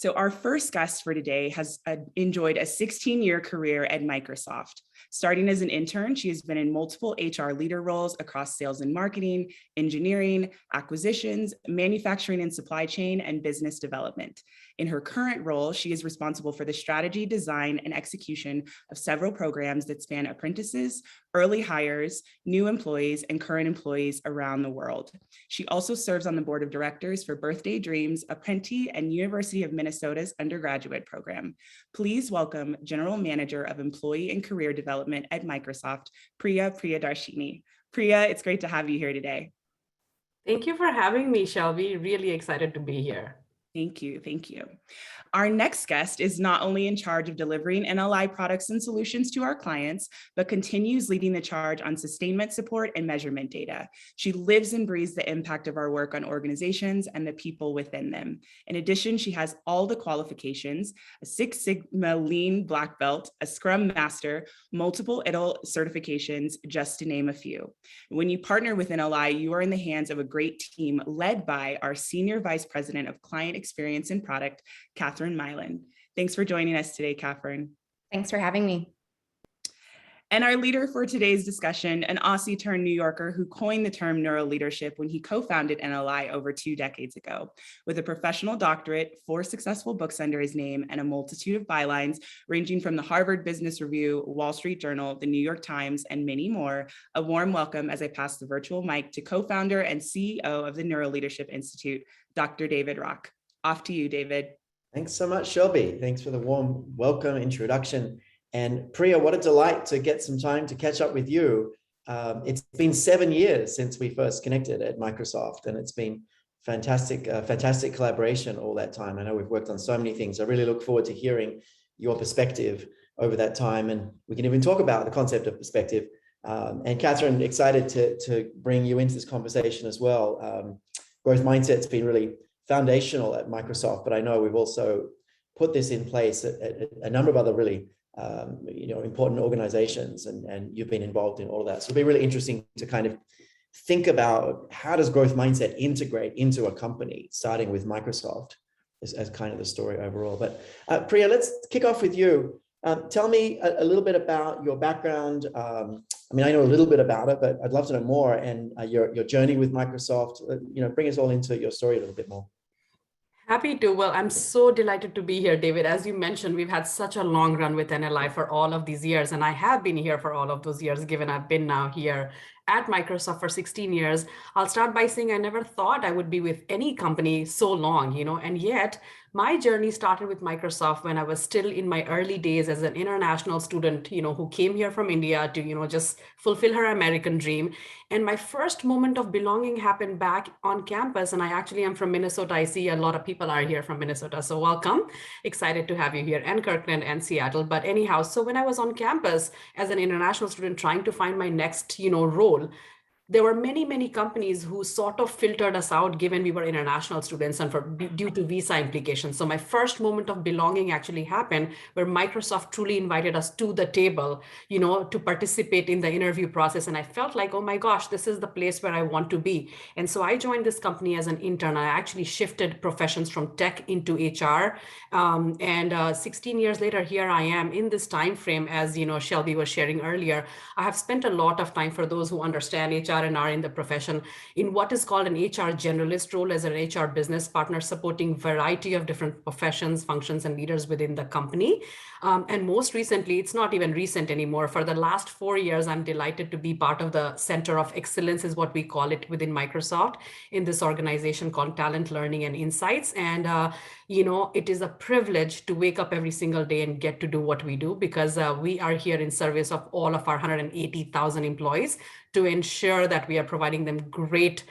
So our first guest for today has enjoyed a 16-year career at Microsoft. Starting as an intern, she has been in multiple HR leader roles across sales and marketing, engineering, acquisitions, manufacturing and supply chain, and business development. In her current role, she is responsible for the strategy, design, and execution of several programs that span apprentices, early hires, new employees, and current employees around the world. She also serves on the board of directors for Birthday Dreams, Apprenti, and University of Minnesota's undergraduate program. Please welcome General Manager of Employee and Career Development at Microsoft, Priya Priyadarshini. Priya, it's great to have you here today. Thank you for having me, Shelby. Really excited to be here. Thank you. Thank you. Our next guest is not only in charge of delivering NLI products and solutions to our clients, but continues leading the charge on sustainment support and measurement data. She lives and breathes the impact of our work on organizations and the people within them. In addition, she has all the qualifications: a Six Sigma Lean Black Belt, a Scrum Master, multiple ITIL certifications, just to name a few. When you partner with NLI, you are in the hands of a great team led by our Senior Vice President of Client Experience and Product, Catherine Milan. Thanks for joining us today, Catherine. Thanks for having me. And our leader for today's discussion, an Aussie turned New Yorker who coined the term NeuroLeadership when he co-founded NLI over 2 decades ago. With a professional doctorate, 4 successful books under his name, and a multitude of bylines ranging from the Harvard Business Review, Wall Street Journal, the New York Times, and many more, a warm welcome as I pass the virtual mic to co-founder and CEO of the NeuroLeadership Institute, Dr. David Rock. Off to you, David. Thanks so much, Shelby. Thanks for the warm welcome introduction. And Priya, what a delight to get some time to catch up with you. It's been 7 years since we first connected at Microsoft, and it's been fantastic collaboration all that time. I know we've worked on so many things. I really look forward to hearing your perspective over that time, and we can even talk about the concept of perspective. And Catherine, excited to bring you into this conversation as well. Growth mindset's been really foundational at Microsoft, but I know we've also put this in place at a number of other really important organizations, and you've been involved in all of that. So it'll be really interesting to kind of think about how does growth mindset integrate into a company, starting with Microsoft as kind of the story overall. But Priya, let's kick off with you. Tell me a little bit about your background. I mean, I know a little bit about it, but I'd love to know more, and your journey with Microsoft. Bring us all into your story a little bit more. Happy to. Well, I'm so delighted to be here, David. As you mentioned, we've had such a long run with NLI for all of these years, and I have been here for all of those years, given I've been now here at Microsoft for 16 years. I'll start by saying I never thought I would be with any company so long, and yet my journey started with Microsoft when I was still in my early days as an international student, who came here from India to, just fulfill her American dream. And my first moment of belonging happened back on campus. And I actually am from Minnesota. I see a lot of people are here from Minnesota. So welcome. Excited to have you here, and Kirkland and Seattle. But anyhow, so when I was on campus as an international student trying to find my next, role, there were many, many companies who sort of filtered us out given we were international students and due to visa implications. So my first moment of belonging actually happened where Microsoft truly invited us to the table, to participate in the interview process. And I felt like, oh my gosh, this is the place where I want to be. And so I joined this company as an intern. I actually shifted professions from tech into HR. 16 years later, here I am in this time frame, as Shelby was sharing earlier. I have spent a lot of time, for those who understand HR and are in the profession, in what is called an HR generalist role as an HR business partner, supporting variety of different professions, functions, and leaders within the company. And most recently, it's not even recent anymore. For the last 4 years, I'm delighted to be part of the Center of Excellence, is what we call it within Microsoft, in this organization called Talent, Learning, and Insights. And it is a privilege to wake up every single day and get to do what we do, because we are here in service of all of our 180,000 employees to ensure that we are providing them great,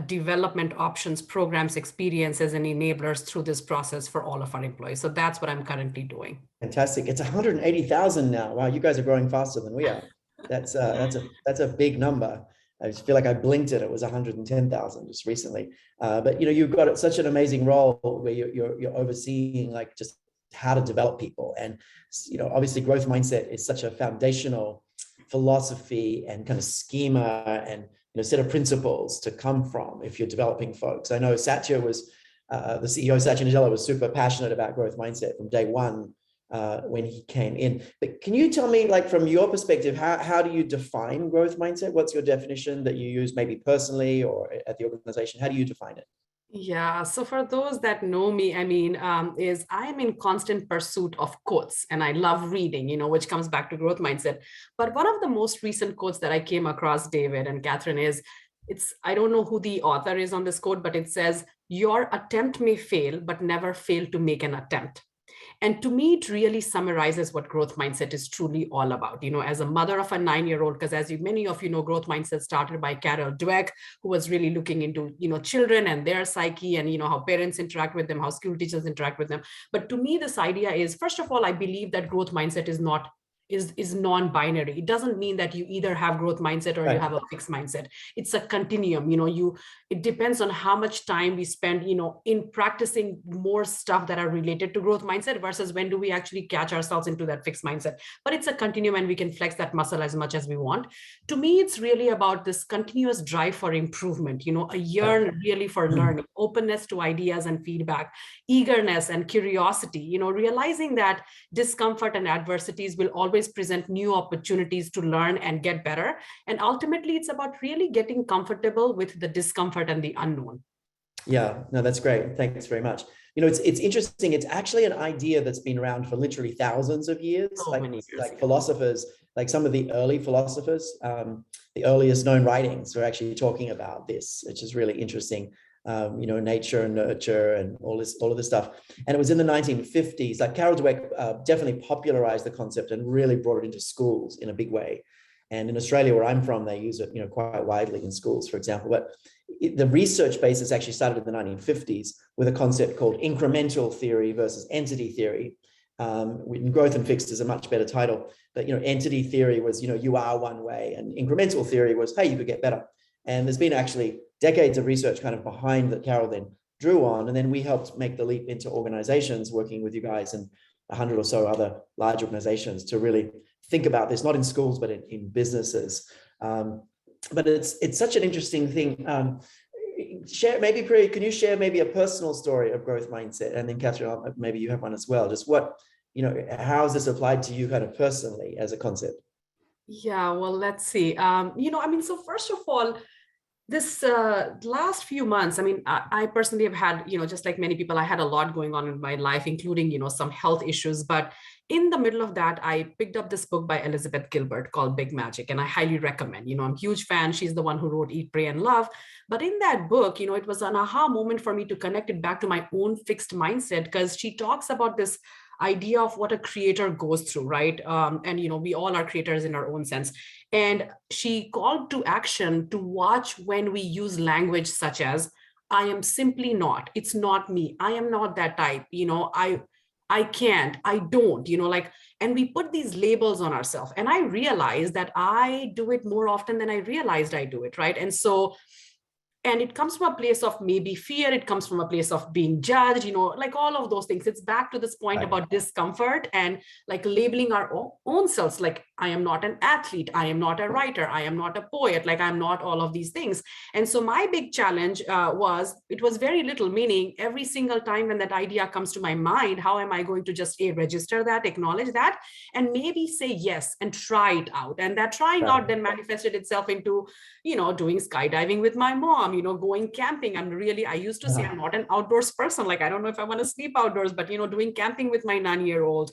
development options, programs, experiences, and enablers through this process for all of our employees. So that's what I'm currently doing. Fantastic. It's 180,000 now. Wow, you guys are growing faster than we are. That's a big number. I just feel like I blinked it. It was 110,000 just recently. But you've got such an amazing role where you're overseeing like just how to develop people, and obviously growth mindset is such a foundational philosophy and kind of schema and set of principles to come from if you're developing folks. I know Satya was the CEO, Satya Nadella, was super passionate about growth mindset from day one when he came in. But can you tell me, like, from your perspective, how do you define growth mindset? What's your definition that you use, maybe personally or at the organization? How do you define it? Yeah, so for those that know me, I mean, is I'm in constant pursuit of quotes, and I love reading, which comes back to growth mindset. But one of the most recent quotes that I came across, David and Catherine, is I don't know who the author is on this quote, but it says, "Your attempt may fail, but never fail to make an attempt." And to me, it really summarizes what growth mindset is truly all about. As a mother of a 9-year-old, because as many of you know, growth mindset started by Carol Dweck, who was really looking into, children and their psyche and, how parents interact with them, how school teachers interact with them. But to me, this idea is, first of all, I believe that growth mindset is non-binary. It doesn't mean that you either have growth mindset or you have a fixed mindset. It's a continuum. It depends on how much time we spend, in practicing more stuff that are related to growth mindset versus when do we actually catch ourselves into that fixed mindset. But it's a continuum, and we can flex that muscle as much as we want. To me, it's really about this continuous drive for improvement, a yearn really for learning, openness to ideas and feedback, eagerness and curiosity, realizing that discomfort and adversities will always present new opportunities to learn and get better. And ultimately, it's about really getting comfortable with the discomfort and the unknown. Yeah, no, that's great. Thanks very much. It's interesting. It's actually an idea that's been around for literally thousands of years. Like philosophers, like some of the early philosophers, the earliest known writings are actually talking about this, which is really interesting. Nature and nurture and all of this stuff. And it was in the 1950s, like Carol Dweck definitely popularized the concept and really brought it into schools in a big way. And in Australia, where I'm from, they use it, quite widely in schools, for example. But the research basis actually started in the 1950s with a concept called incremental theory versus entity theory. Growth and fixed is a much better title. But, entity theory was, you are one way, and incremental theory was, hey, you could get better. And there's been actually decades of research kind of behind that Carol then drew on. And then we helped make the leap into organizations, working with you guys and 100 or so other large organizations to really think about this, not in schools, but in businesses. But it's such an interesting thing. Maybe Priya, can you share maybe a personal story of growth mindset? And then Catherine, maybe you have one as well. Just how has this applied to you kind of personally as a concept? Yeah, well, let's see. So first of all, this last few months, I personally have had, just like many people, I had a lot going on in my life, including, some health issues. But in the middle of that, I picked up this book by Elizabeth Gilbert called Big Magic, and I highly recommend. I'm a huge fan. She's the one who wrote Eat, Pray, and Love. But in that book, it was an aha moment for me to connect it back to my own fixed mindset, because she talks about this idea of what a creator goes through, right? And we all are creators in our own sense. And she called to action to watch when we use language such as, I am simply not, it's not me, I am not that type, I can't, I don't, and we put these labels on ourselves. And I realized that I do it more often than I realized I do it, right? And it comes from a place of maybe fear. It comes from a place of being judged, like all of those things. It's back to this point about discomfort and like labeling our own selves. Like, I am not an athlete. I am not a writer. I am not a poet. Like, I'm not all of these things. And so my big challenge it was very little, meaning every single time when that idea comes to my mind, how am I going to just register that, acknowledge that, and maybe say yes and try it out. And that trying out then manifested itself into, doing skydiving with my mom, going camping. I used to say I'm not an outdoors person. Like, I don't know if I want to sleep outdoors, but, doing camping with my 9-year-old,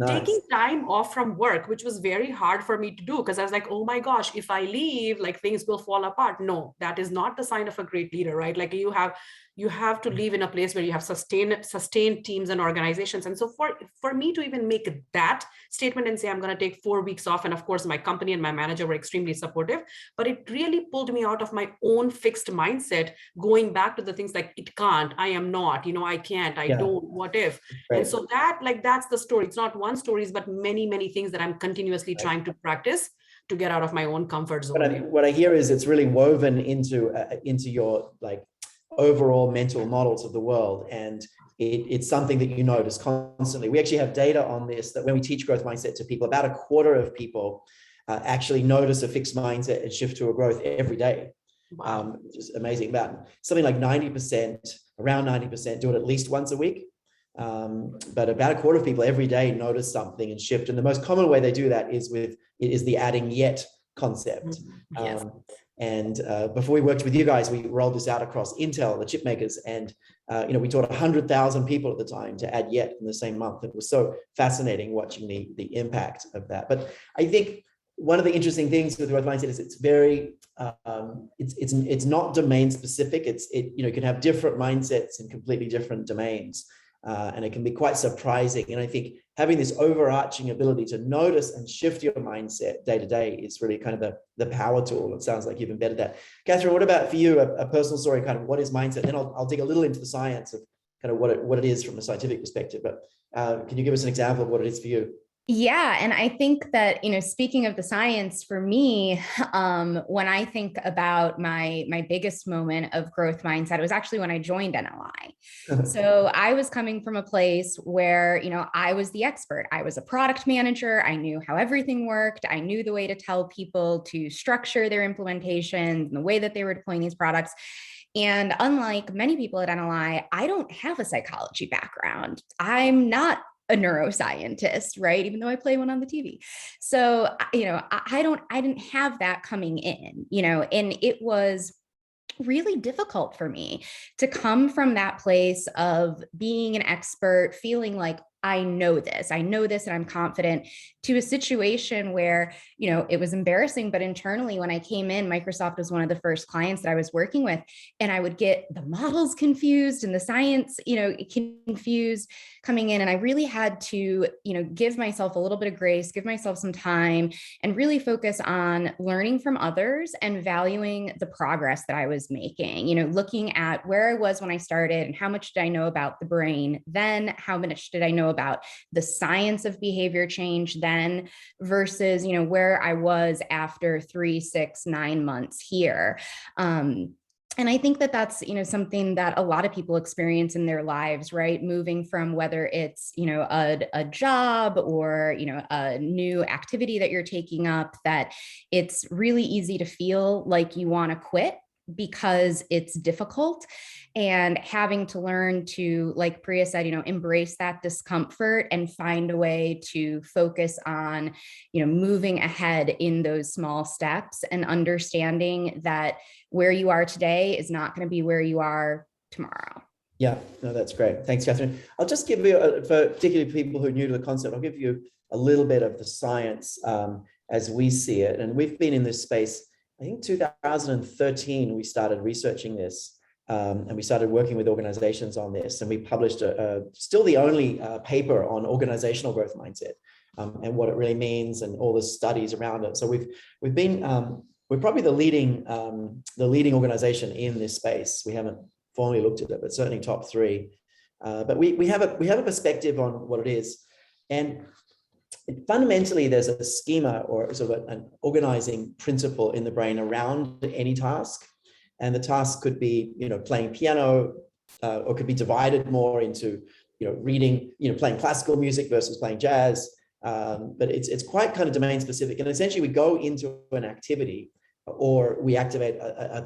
taking time off from work, which was very hard for me to do, because I was like, oh my gosh, if I leave, like things will fall apart. No, that is not the sign of a great leader, right? Like you have to live in a place where you have sustained teams and organizations. And so for me to even make that statement and say, I'm going to take 4 weeks off. And of course, my company and my manager were extremely supportive, but it really pulled me out of my own fixed mindset, going back to the things like, it can't, I am not, I can't, I don't, what if? Right. And so that's the story. It's not one story, but many, many things that I'm continuously trying to practice to get out of my own comfort zone. What I hear is it's really woven into your like overall mental models of the world. And it's something that you notice constantly. We actually have data on this, that when we teach growth mindset to people, about 1/4 of people actually notice a fixed mindset and shift to a growth every day. Wow. which is amazing. About something like 90%, around 90% do it at least once a week. But about a quarter of people every day notice something and shift. And the most common way they do that is the adding yet concept. Yes. Before we worked with you guys, we rolled this out across Intel, the chip makers, and we taught 100,000 people at the time to add yet in the same month. It was so fascinating watching the impact of that. But I think one of the interesting things with growth mindset is it's very it's not domain specific. You can have different mindsets in completely different domains. And it can be quite surprising. And I think having this overarching ability to notice and shift your mindset day to day is really kind of the power tool. It sounds like you've embedded that. Catherine, what about for you, a personal story, kind of what is mindset? Then I'll dig a little into the science of kind of what it is from a scientific perspective. But can you give us an example of what it is for you? Yeah. And I think that, speaking of the science, for me, when I think about my biggest moment of growth mindset, it was actually when I joined NLI. So I was coming from a place where, I was the expert. I was a product manager. I knew how everything worked. I knew the way to tell people to structure their implementations and the way that they were deploying these products. And unlike many people at NLI, I don't have a psychology background. I'm not a neuroscientist, right? Even though I play one on the TV. So, I didn't have that coming in, and it was really difficult for me to come from that place of being an expert, feeling like I know this, and I'm confident, to a situation where, it was embarrassing, but internally when I came in, Microsoft was one of the first clients that I was working with, and I would get the models confused and the science, confused coming in. And I really had to, give myself a little bit of grace, give myself some time, and really focus on learning from others and valuing the progress that I was making, looking at where I was when I started and how much did I know about the brain, then how much did I know about the science of behavior change then versus, where I was after 3, 6, 9 months here. And I think that that's, something that a lot of people experience in their lives, right? Moving from whether it's, a job or, a new activity that you're taking up, that it's really easy to feel like you want to quit because it's difficult, and having to learn to, like Priya said, embrace that discomfort and find a way to focus on, moving ahead in those small steps and understanding that where you are today is not going to be where you are tomorrow. Yeah, no, that's great. Thanks, Catherine. I'll just give you, for particularly people who are new to the concept, I'll give you a little bit of the science as we see it. And we've been in this space, I think 2013, we started researching this and we started working with organizations on this. And we published still the only paper on organizational growth mindset and what it really means and all the studies around it. So we've been, we're probably the leading organization in this space. We haven't formally looked at it, but certainly top 3. But we have a perspective on what it is. And fundamentally, there's a schema or sort of an organizing principle in the brain around any task. And the task could be, playing piano, or could be divided more into, reading, playing classical music versus playing jazz. But it's quite kind of domain specific. And essentially we go into an activity or we activate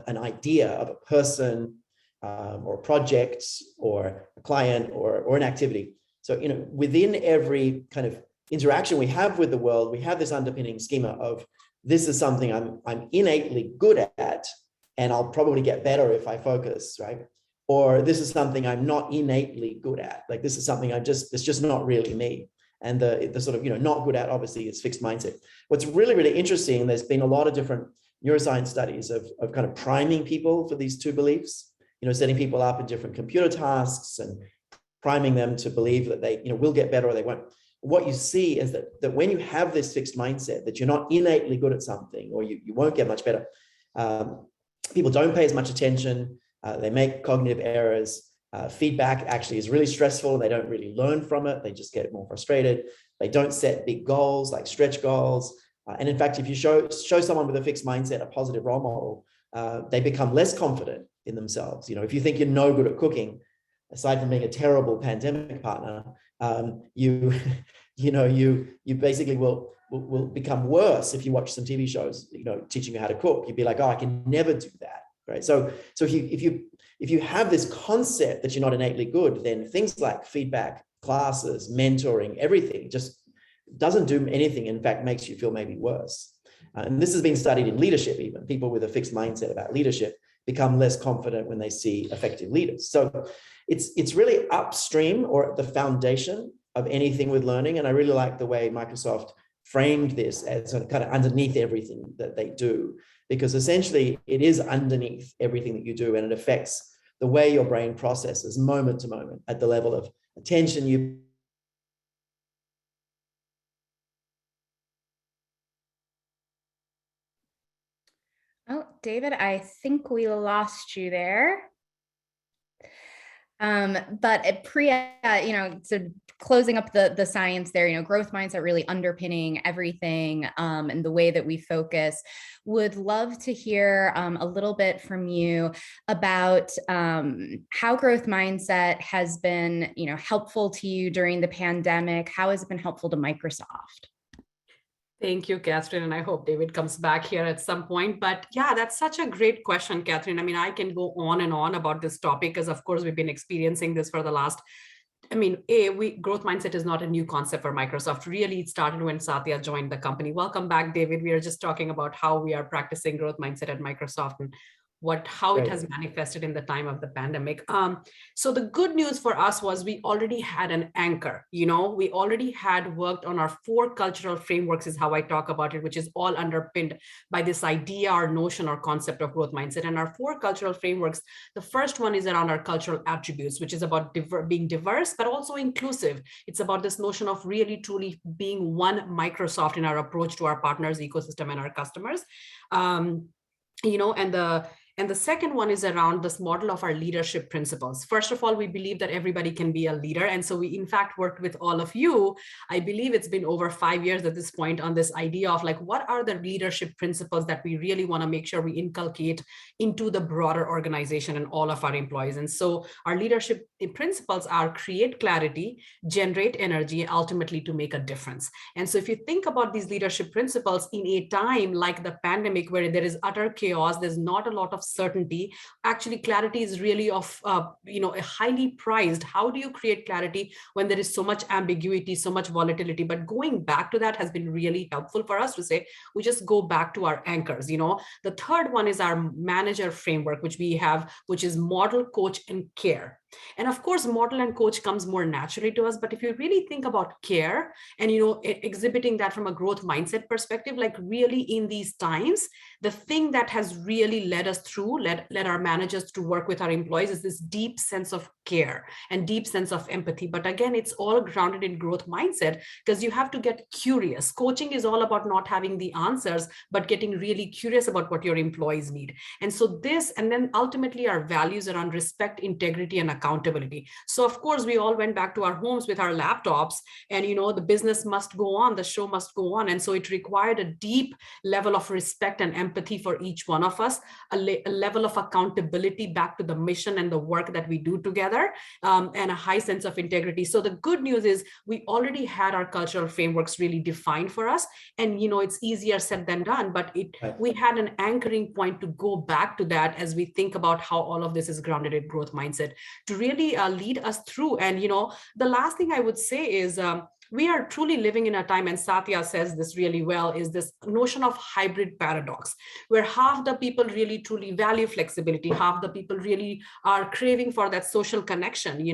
an idea of a person or a project or a client or an activity. So, within every kind of interaction we have with the world, we have this underpinning schema of this is something I'm innately good at, and I'll probably get better if I focus, right? Or this is something I'm not innately good at. Like this is something it's just not really me. And the sort of, not good at obviously is fixed mindset. What's really, really interesting, there's been a lot of different neuroscience studies of kind of priming people for these 2 beliefs, setting people up in different computer tasks and priming them to believe that they, will get better or they won't. What you see is that when you have this fixed mindset, that you're not innately good at something or you won't get much better, people don't pay as much attention, they make cognitive errors, feedback actually is really stressful, they don't really learn from it, they just get more frustrated, they don't set big goals like stretch goals, and in fact, if you show someone with a fixed mindset a positive role model, they become less confident in themselves. If you think you're no good at cooking, aside from being a terrible pandemic partner, you basically will become worse if you watch some TV shows, teaching you how to cook. You'd be like, oh, I can never do that. Great. So if you have this concept that you're not innately good, then things like feedback, classes, mentoring, everything just doesn't do anything. In fact, makes you feel maybe worse. And this has been studied in leadership. Even people with a fixed mindset about leadership become less confident when they see effective leaders. So it's really upstream or at the foundation of anything with learning. And I really like the way Microsoft framed this as kind of underneath everything that they do, because essentially it is underneath everything that you do, and it affects the way your brain processes moment to moment at the level of attention you. Oh, David, I think we lost you there. But Priya, so closing up the science there, growth mindset really underpinning everything, and the way that we focus. Would love to hear a little bit from you about how growth mindset has been, helpful to you during the pandemic. How has it been helpful to Microsoft? Thank you, Catherine, and I hope David comes back here at some point. But yeah, that's such a great question, Catherine. I mean, I can go on and on about this topic because, of course, we've been experiencing this for the last, growth mindset is not a new concept for Microsoft. Really, it started when Satya joined the company. Welcome back, David. We are just talking about how we are practicing growth mindset at Microsoft and how it has manifested in the time of the pandemic. So the good news for us was we already had an anchor, we already had worked on our 4 cultural frameworks is how I talk about it, which is all underpinned by this idea or notion or concept of growth mindset. And our 4 cultural frameworks, the first one is around our cultural attributes, which is about being diverse, but also inclusive. It's about this notion of really, truly being one Microsoft in our approach to our partners, ecosystem, and our customers. And the second one is around this model of our leadership principles. First of all, we believe that everybody can be a leader. And so we, in fact, worked with all of you. I believe it's been over 5 years at this point on this idea of what are the leadership principles that we really want to make sure we inculcate into the broader organization and all of our employees. And so our leadership principles are create clarity, generate energy, and ultimately to make a difference. And so if you think about these leadership principles in a time like the pandemic, where there is utter chaos, there's not a lot of certainty, actually clarity is really of a highly prized. How do you create clarity when there is so much ambiguity, so much volatility? But going back to that has been really helpful for us to say we just go back to our anchors. The third one is our manager framework, which we have, which is model, coach, and care. And of course, model and coach comes more naturally to us. But if you really think about care and, exhibiting that from a growth mindset perspective, really in these times, the thing that has really led us through, led our managers to work with our employees is this deep sense of care and deep sense of empathy. But again, it's all grounded in growth mindset because you have to get curious. Coaching is all about not having the answers, but getting really curious about what your employees need. And so this, and then ultimately our values around respect, integrity, and accountability. So of course, we all went back to our homes with our laptops and, the business must go on, the show must go on. And so it required a deep level of respect and empathy for each one of us, a level of accountability back to the mission and the work that we do together, and a high sense of integrity. So the good news is we already had our cultural frameworks really defined for us. And, it's easier said than done, but we had an anchoring point to go back to that as we think about how all of this is grounded in growth mindset to really lead us through. And, the last thing I would say is we are truly living in a time, and Satya says this really well, is this notion of hybrid paradox, where half the people really truly value flexibility, half the people really are craving for that social connection,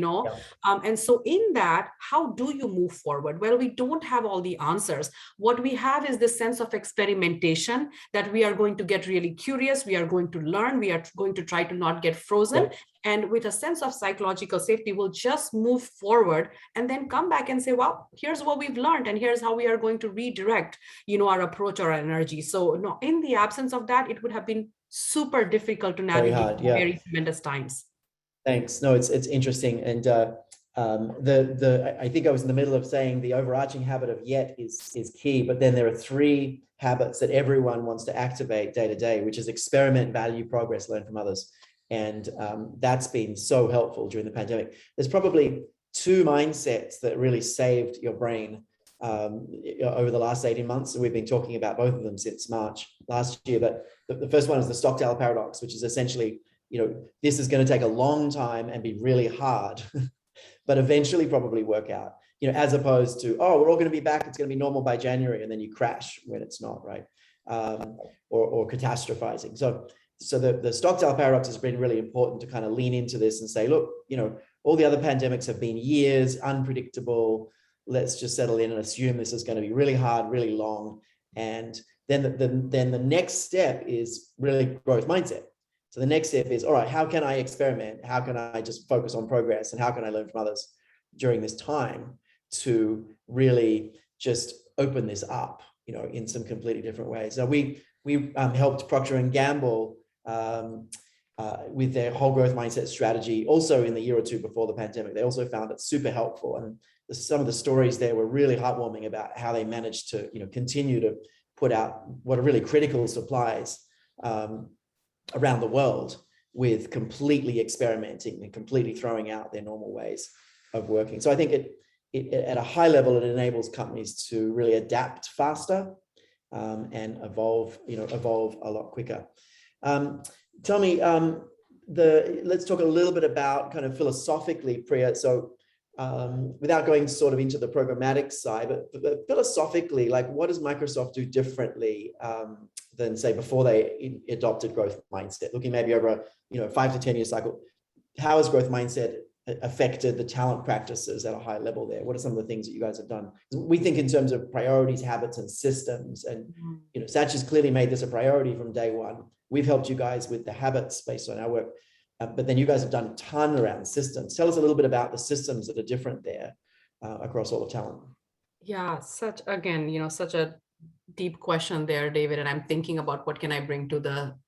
and so in that, how do you move forward? Well, we don't have all the answers. What we have is this sense of experimentation that we are going to get really curious, we are going to learn, we are going to try to not get frozen. And with a sense of psychological safety, we'll just move forward and then come back and say, well, here's what we've learned and here's how we are going to redirect, our approach or our energy. So no, in the absence of that, it would have been super difficult to navigate very tremendous times. Thanks. No, it's interesting. And I think I was in the middle of saying the overarching habit of yet is key, but then there are 3 habits that everyone wants to activate day to day, which is experiment, value, progress, learn from others. And that's been so helpful during the pandemic. There's probably 2 mindsets that really saved your brain over the last 18 months. And we've been talking about both of them since March last year. But the first one is the Stocktail Paradox, which is essentially, this is going to take a long time and be really hard, but eventually probably work out, as opposed to, oh, we're all going to be back, it's going to be normal by January, and then you crash when it's not, right? Or catastrophizing. So the Stocktail Paradox has been really important to kind of lean into this and say, look, all the other pandemics have been years, unpredictable. Let's just settle in and assume this is going to be really hard, really long. And then the next step is really growth mindset. So the next step is, all right, how can I experiment? How can I just focus on progress? And how can I learn from others during this time to really just open this up, in some completely different ways? So we helped Procter & Gamble with their whole growth mindset strategy also in the year or two before the pandemic. They also found it super helpful. And some of the stories there were really heartwarming about how they managed to, continue to put out what are really critical supplies around the world with completely experimenting and completely throwing out their normal ways of working. So I think it at a high level, it enables companies to really adapt faster and evolve a lot quicker. Tell me, let's talk a little bit about kind of philosophically, Priya. So without going sort of into the programmatic side, but philosophically, like, what does Microsoft do differently than, say, before they adopted growth mindset? Looking maybe over a 5 to 10 year cycle, how has growth mindset affected the talent practices at a high level there? What are some of the things that you guys have done? We think in terms of priorities, habits, and systems. And Satch has clearly made this a priority from day one. We've helped you guys with the habits based on our work. But then you guys have done a ton around systems. Tell us a little bit about the systems that are different there across all of talent. Yeah, such a deep question there, David. And I'm thinking about what can I bring to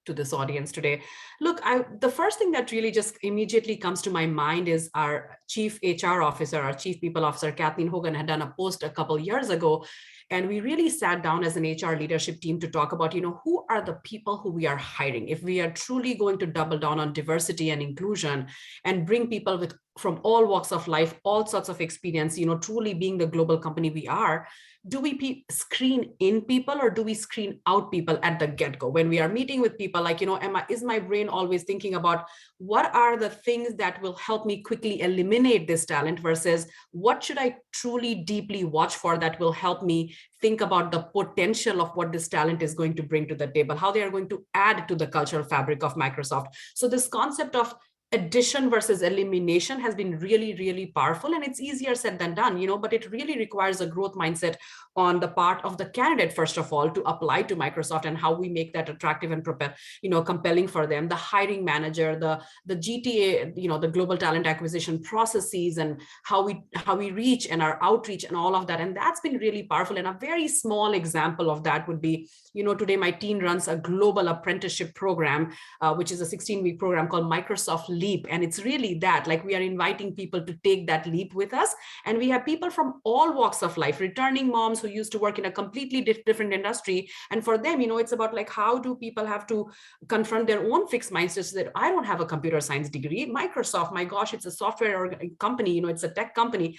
this audience today. Look, the first thing that really just immediately comes to my mind is our chief HR officer, our chief people officer, Kathleen Hogan, had done a post a couple years ago. And we really sat down as an HR leadership team to talk about, who are the people who we are hiring? If we are truly going to double down on diversity and inclusion and bring people from all walks of life, all sorts of experience, truly being the global company we are, do we screen in people or do we screen out people at the get-go? When we are meeting with people, like, is my brain always thinking about what are the things that will help me quickly eliminate this talent versus what should I truly deeply watch for that will help me think about the potential of what this talent is going to bring to the table, how they are going to add to the cultural fabric of Microsoft. So this concept of addition versus elimination has been really, really powerful, and it's easier said than done, but it really requires a growth mindset on the part of the candidate, first of all, to apply to Microsoft and how we make that attractive and compelling for them. The hiring manager, the GTA, the global talent acquisition processes, and how we reach and our outreach and all of that. And that's been really powerful. And a very small example of that would be, today my team runs a global apprenticeship program, which is a 16-week program called Microsoft Leap. And it's really that, like, we are inviting people to take that leap with us. And we have people from all walks of life, returning moms who used to work in a completely different industry. And for them, it's about, like, how do people have to confront their own fixed mindsets that I don't have a computer science degree. Microsoft, my gosh, it's a software company, it's a tech company,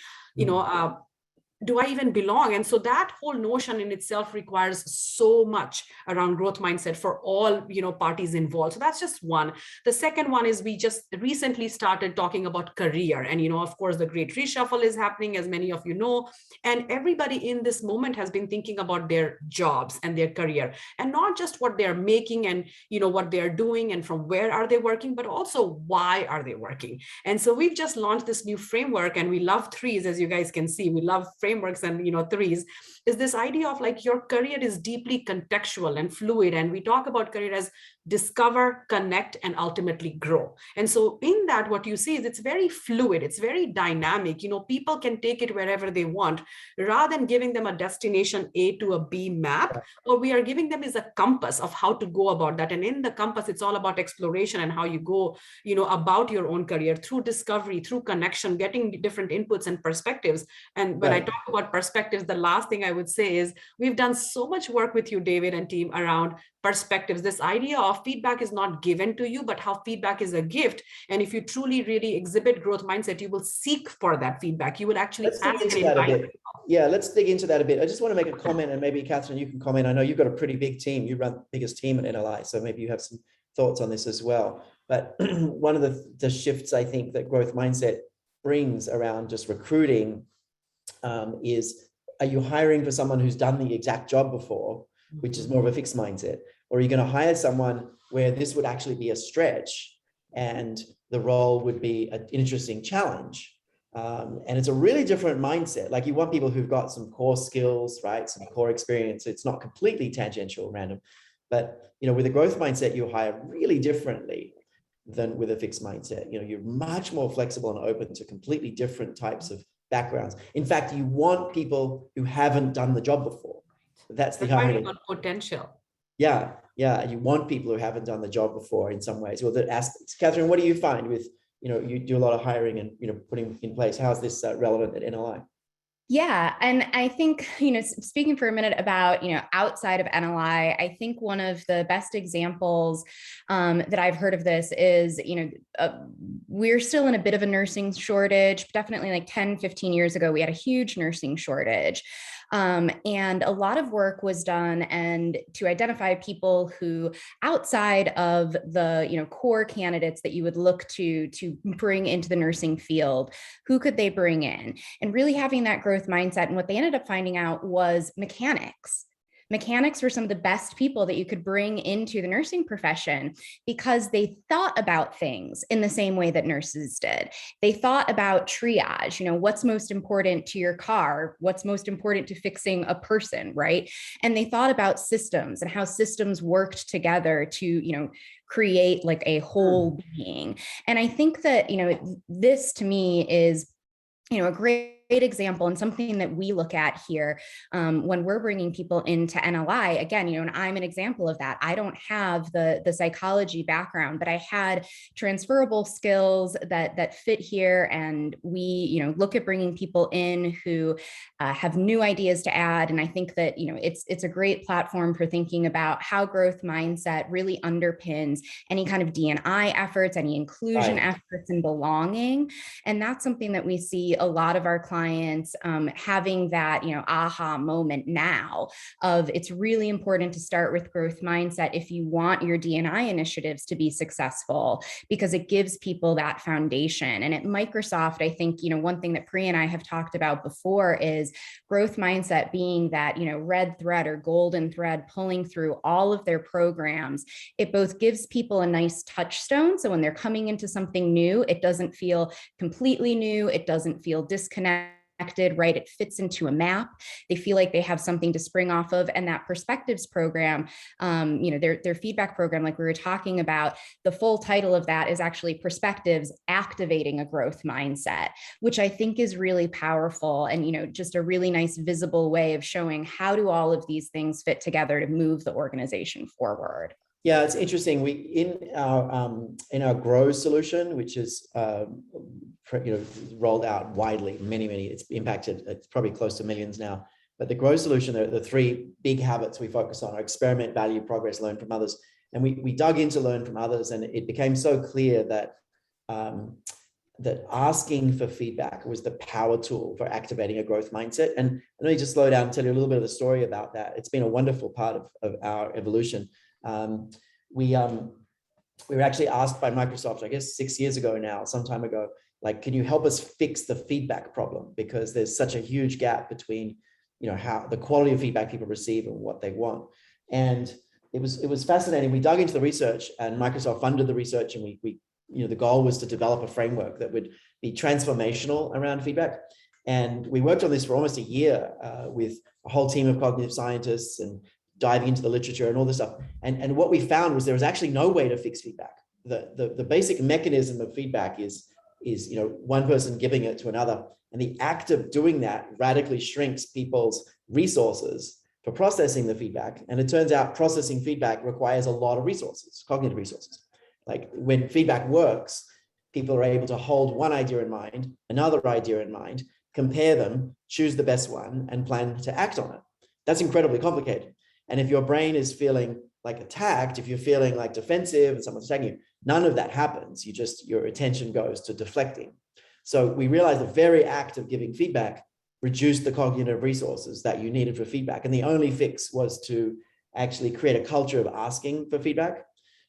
do I even belong? And so that whole notion in itself requires so much around growth mindset for all, parties involved. So that's just one. The second one is we just recently started talking about career. And, of course, the great reshuffle is happening, as many of you know, and everybody in this moment has been thinking about their jobs and their career, and not just what they're making and, what they're doing and from where are they working, but also why are they working? And so we've just launched this new framework, and we love threes, as you guys can see. We love frameworks and threes. Is this idea of, like, your career is deeply contextual and fluid, and we talk about career as discover, connect, and ultimately grow. And so in that, what you see is it's very fluid, it's very dynamic. People can take it wherever they want, rather than giving them a destination A to a B map. What we are giving them is a compass of how to go about that. And in the compass, it's all about exploration and how you go, about your own career through discovery, through connection, getting different inputs and perspectives. And when I talk about perspectives, the last thing I would say is we've done so much work with you, David and team, around perspectives. This idea of feedback is not given to you, but how feedback is a gift. And if you truly really exhibit growth mindset, you will seek for that feedback. You will actually ask and invite. yeah, let's dig into that a bit. I just want to make a comment, and maybe Catherine, you can comment. I know you've got a pretty big team. You run the biggest team at NLI, so maybe you have some thoughts on this as well. But one of the shifts I think that growth mindset brings around just recruiting is, are you hiring for someone who's done the exact job before, which is more of a fixed mindset, or are you going to hire someone where this would actually be a stretch and the role would be an interesting challenge? And it's a really different mindset. Like, you want people who've got some core skills, right? Some core experience. It's not completely tangential, random. But, you know, with a growth mindset, you hire really differently than with a fixed mindset. You know, you're much more flexible and open to completely different types of backgrounds. In fact, you want people who haven't done the job before. That's the irony. Potential. Yeah, yeah. You want people who haven't done the job before in some ways. Well, the aspects. Catherine, what do you find with, you know, you do a lot of hiring and, you know, putting in place? How is this relevant at NLI? Yeah. And I think, you know, speaking for a minute about, you know, outside of NLI, I think one of the best examples that I've heard of this is, you know, we're still in a bit of a nursing shortage. Definitely like 10, 15 years ago, we had a huge nursing shortage. And a lot of work was done and to identify people who, outside of the, you know, core candidates that you would look to bring into the nursing field, who could they bring in? And really having that growth mindset. And what they ended up finding out was mechanics. Mechanics were some of the best people that you could bring into the nursing profession because they thought about things in the same way that nurses did. They thought about triage, you know, what's most important to your car, what's most important to fixing a person, right? And they thought about systems and how systems worked together to, you know, create like a whole being. And I think that, you know, this to me is, you know, a great example and something that we look at here when we're bringing people into NLI. Again, you know, and I'm an example of that. I don't have the psychology background, but I had transferable skills that fit here. And we, you know, look at bringing people in who have new ideas to add. And I think that, you know, it's a great platform for thinking about how growth mindset really underpins any kind of D&I efforts, any inclusion efforts and belonging. And that's something that we see a lot of our clients having that, you know, aha moment now of it's really important to start with growth mindset if you want your D&I initiatives to be successful, because it gives people that foundation. And at Microsoft, I think, you know, one thing that Priya and I have talked about before is growth mindset being that, you know, red thread or golden thread pulling through all of their programs. It both gives people a nice touchstone. So when they're coming into something new, it doesn't feel completely new. It doesn't feel disconnected. Right? It fits into a map. They feel like they have something to spring off of. And that perspectives program, you know, their feedback program, like we were talking about, the full title of that is actually Perspectives Activating a Growth Mindset, which I think is really powerful and, you know, just a really nice visible way of showing how do all of these things fit together to move the organization forward. Yeah, it's interesting. We in our Grow solution, which is you know, rolled out widely, many. It's impacted. It's probably close to millions now. But the Grow solution, the three big habits we focus on are experiment, value, progress, learn from others. And we dug into learn from others, and it became so clear that that asking for feedback was the power tool for activating a growth mindset. And let me just slow down and tell you a little bit of the story about that. It's been a wonderful part of our evolution. We were actually asked by Microsoft, I guess 6 years ago now, some time ago, like, can you help us fix the feedback problem? Because there's such a huge gap between, you know, how the quality of feedback people receive and what they want. And it was fascinating. We dug into the research, and Microsoft funded the research, and we you know, the goal was to develop a framework that would be transformational around feedback. And we worked on this for almost a year with a whole team of cognitive scientists and diving into the literature and all this stuff. And what we found was there was actually no way to fix feedback. The basic mechanism of feedback is, you know, one person giving it to another. And the act of doing that radically shrinks people's resources for processing the feedback. And it turns out processing feedback requires a lot of resources, cognitive resources. Like, when feedback works, people are able to hold one idea in mind, another idea in mind, compare them, choose the best one, and plan to act on it. That's incredibly complicated. And if your brain is feeling like attacked, if you're feeling like defensive and someone's attacking you, none of that happens. Your attention goes to deflecting. So we realized the very act of giving feedback reduce the cognitive resources that you needed for feedback. And the only fix was to actually create a culture of asking for feedback.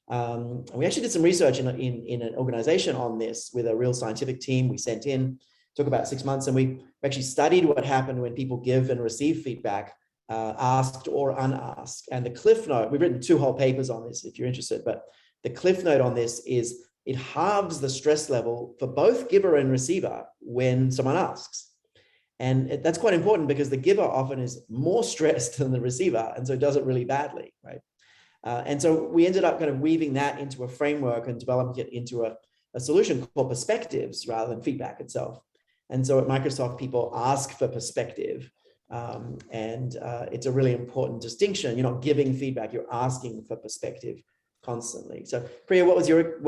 And we actually did some research in an organization on this with a real scientific team. We sent in, took about 6 months, and we actually studied what happened when people give and receive feedback, asked or unasked. And the cliff note, we've written 2 whole papers on this if you're interested, but the cliff note on this is it halves the stress level for both giver and receiver when someone asks. And that's quite important because the giver often is more stressed than the receiver, and so does it really badly, right? And so we ended up kind of weaving that into a framework and developing it into a solution called perspectives rather than feedback itself. And so at Microsoft, people ask for perspective. And it's a really important distinction. You're not giving feedback, you're asking for perspective constantly. So Priya, what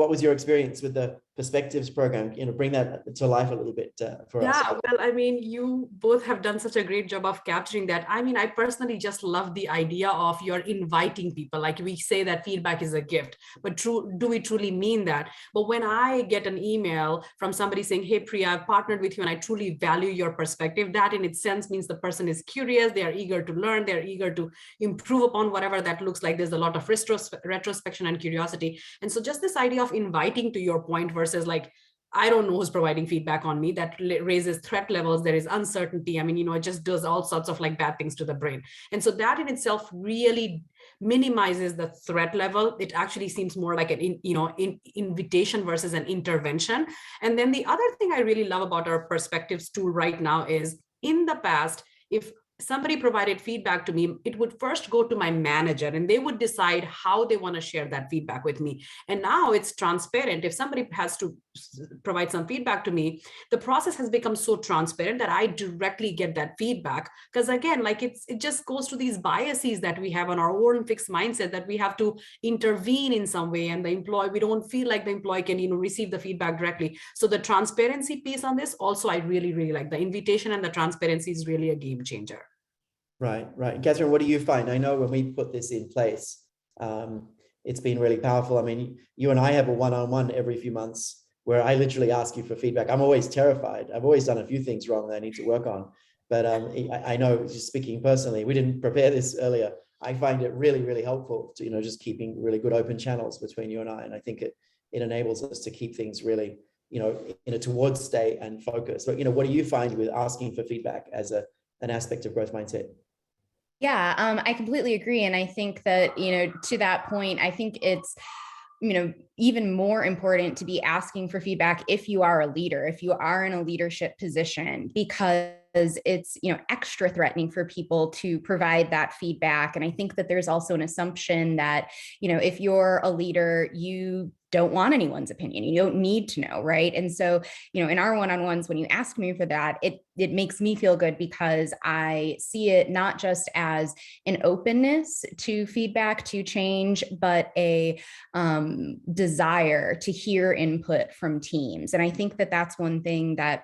was your experience with the perspectives program? Bring that to life a little bit for us. Yeah, well, I mean, you both have done such a great job of capturing that. I mean, I personally just love the idea of you're inviting people. Like we say that feedback is a gift, but do we truly mean that? But when I get an email from somebody saying, hey, Priya, I've partnered with you and I truly value your perspective, that in its sense means the person is curious, they are eager to learn, they're eager to improve upon whatever that looks like. There's a lot of retrospection and curiosity. And so just this idea of inviting, to your point, versus like, I don't know who's providing feedback on me, that raises threat levels. There is uncertainty. I mean, it just does all sorts of like bad things to the brain. And so that in itself really minimizes the threat level. It actually seems more like an invitation versus an intervention. And then the other thing I really love about our perspectives tool right now is, in the past, if somebody provided feedback to me, it would first go to my manager and they would decide how they want to share that feedback with me. And now it's transparent. If somebody has to provide some feedback to me, the process has become so transparent that I directly get that feedback. Because again, like it just goes to these biases that we have on our own fixed mindset that we have to intervene in some way, and we don't feel like the employee can receive the feedback directly. So the transparency piece on this also, I really, really like. The invitation and the transparency is really a game changer. Right. Catherine, what do you find? I know when we put this in place, it's been really powerful. I mean, you and I have a one-on-one every few months where I literally ask you for feedback. I'm always terrified. I've always done a few things wrong that I need to work on. But I know, just speaking personally, we didn't prepare this earlier. I find it really, really helpful to, just keeping really good open channels between you and I. And I think it enables us to keep things really, in a towards state and focus. But, what do you find with asking for feedback as an aspect of growth mindset? Yeah, I completely agree. And I think that, to that point, I think it's, even more important to be asking for feedback if you are a leader, if you are in a leadership position, because it's, extra threatening for people to provide that feedback. And I think that there's also an assumption that, if you're a leader, you don't want anyone's opinion. You don't need to know, right? And so, in our one-on-ones, when you ask me for that, it makes me feel good because I see it not just as an openness to feedback, to change, but a desire to hear input from teams. And I think that that's one thing that,